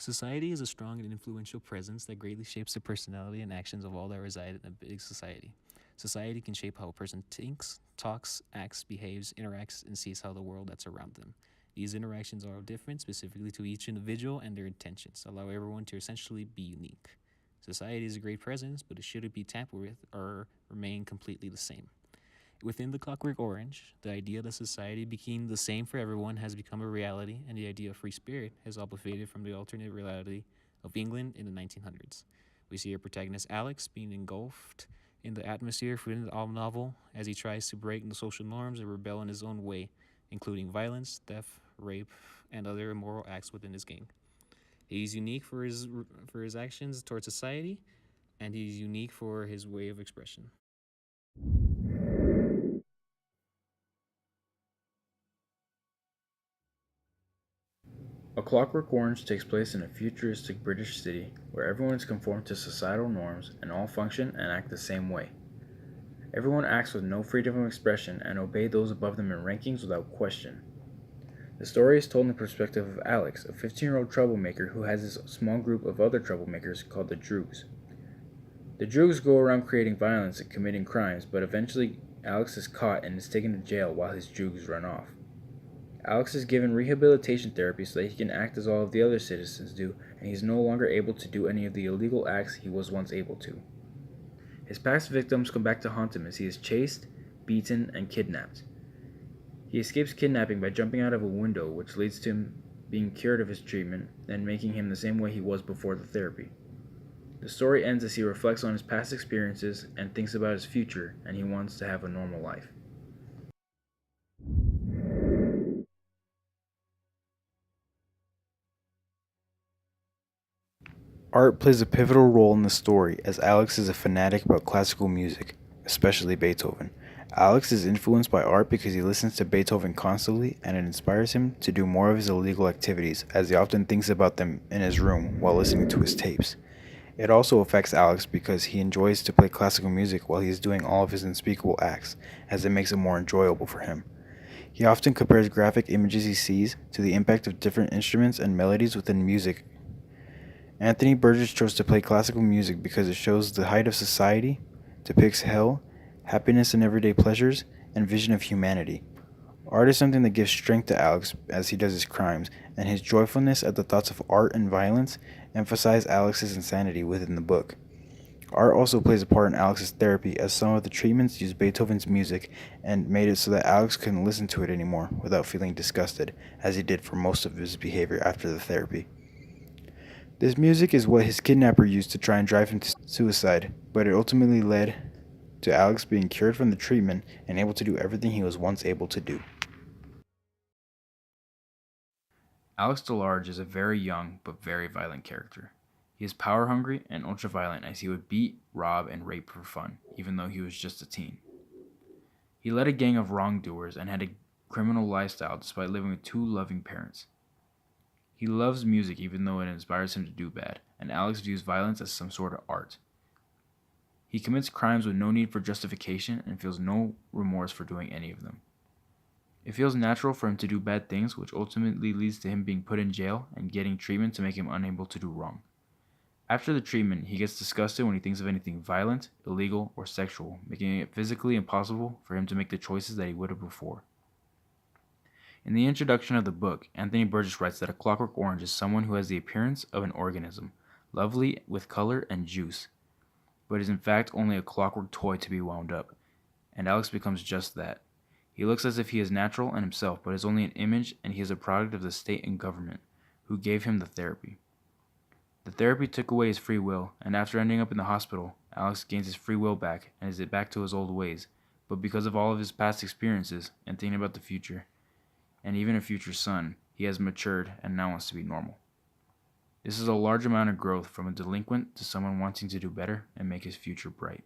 Society is a strong and influential presence that greatly shapes the personality and actions of all that reside in a big society. Society can shape how a person thinks, talks, acts, behaves, interacts, and sees how the world that's around them. These interactions are all different, specifically to each individual and their intentions, allow everyone to essentially be unique. Society is a great presence, but it shouldn't be tampered with or remain completely the same. Within the Clockwork Orange, the idea that society being the same for everyone has become a reality, and the idea of free spirit has obfuscated from the alternate reality of England in the 1900s. We see our protagonist Alex being engulfed in the atmosphere within the novel as he tries to break the social norms and rebel in his own way, including violence, theft, rape, and other immoral acts within his gang. He's unique for his actions towards society, and he's unique for his way of expression. A Clockwork Orange takes place in a futuristic British city where everyone is conformed to societal norms and all function and act the same way. Everyone acts with no freedom of expression and obey those above them in rankings without question. The story is told in the perspective of Alex, a 15-year-old troublemaker who has his small group of other troublemakers called the Droogs. The Droogs go around creating violence and committing crimes, but eventually Alex is caught and is taken to jail while his Droogs run off. Alex is given rehabilitation therapy so that he can act as all of the other citizens do, and he is no longer able to do any of the illegal acts he was once able to. His past victims come back to haunt him as he is chased, beaten, and kidnapped. He escapes kidnapping by jumping out of a window, which leads to him being cured of his treatment and making him the same way he was before the therapy. The story ends as he reflects on his past experiences and thinks about his future, and he wants to have a normal life. Art plays a pivotal role in the story as Alex is a fanatic about classical music, especially Beethoven. Alex is influenced by art because he listens to Beethoven constantly and it inspires him to do more of his illegal activities as he often thinks about them in his room while listening to his tapes. It also affects Alex because he enjoys to play classical music while he is doing all of his unspeakable acts, as it makes it more enjoyable for him. He often compares graphic images he sees to the impact of different instruments and melodies within music. Anthony Burgess chose to play classical music because it shows the height of society, depicts hell, happiness and everyday pleasures, and vision of humanity. Art is something that gives strength to Alex as he does his crimes, and his joyfulness at the thoughts of art and violence emphasize Alex's insanity within the book. Art also plays a part in Alex's therapy as some of the treatments used Beethoven's music and made it so that Alex couldn't listen to it anymore without feeling disgusted, as he did for most of his behavior after the therapy. This music is what his kidnapper used to try and drive him to suicide, but it ultimately led to Alex being cured from the treatment and able to do everything he was once able to do. Alex DeLarge is a very young but very violent character. He is power hungry and ultra violent as he would beat, rob, and rape for fun, even though he was just a teen. He led a gang of wrongdoers and had a criminal lifestyle despite living with two loving parents. He loves music even though it inspires him to do bad, and Alex views violence as some sort of art. He commits crimes with no need for justification and feels no remorse for doing any of them. It feels natural for him to do bad things, which ultimately leads to him being put in jail and getting treatment to make him unable to do wrong. After the treatment, he gets disgusted when he thinks of anything violent, illegal, or sexual, making it physically impossible for him to make the choices that he would have before. In the introduction of the book, Anthony Burgess writes that a clockwork orange is someone who has the appearance of an organism, lovely with color and juice, but is in fact only a clockwork toy to be wound up, and Alex becomes just that. He looks as if he is natural and himself, but is only an image and he is a product of the state and government, who gave him the therapy. The therapy took away his free will, and after ending up in the hospital, Alex gains his free will back and is back to his old ways, but because of all of his past experiences and thinking about the future, and even a future son, he has matured and now wants to be normal. This is a large amount of growth from a delinquent to someone wanting to do better and make his future bright.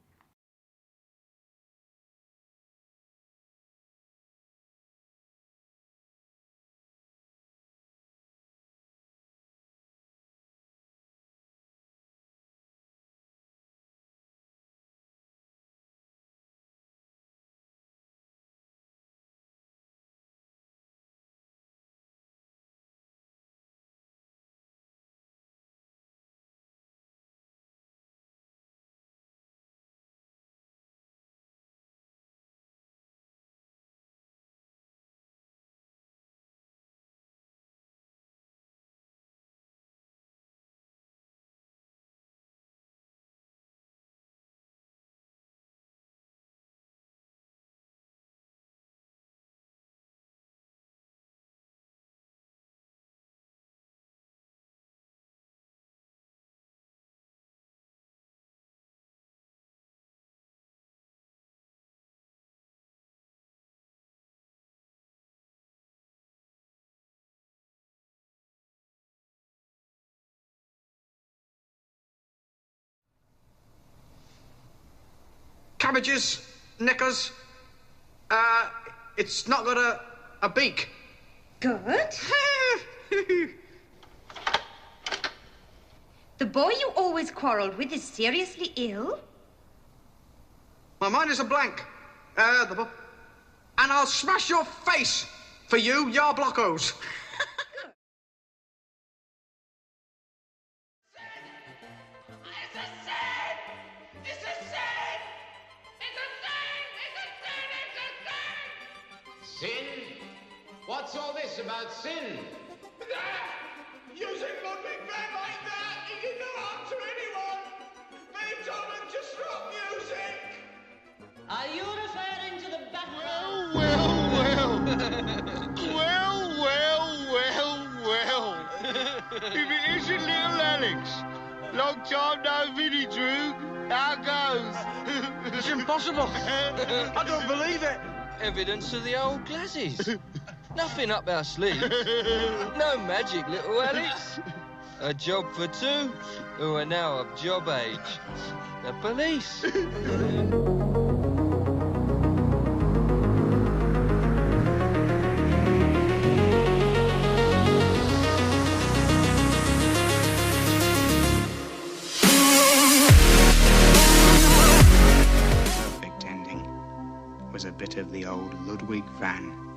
cabbages, knickers. It's not got a beak. Good. The boy you always quarrelled with is seriously ill? My mind is a blank. And I'll smash your face for you, Yarblockos. Sin? What's all this about sin? Using Ludwig van like that, he did no harm to anyone. Beethoven just wrote music. Are you referring to the back? Well. If it isn't little Alex. Long time no Vinny Drew. How goes? It's impossible. I don't believe it. Evidence of the old glasses. Nothing up our sleeves. No magic, little Alex. A job for two who are now of job age. The police. Perfect ending was a bit of the old Ludwig van.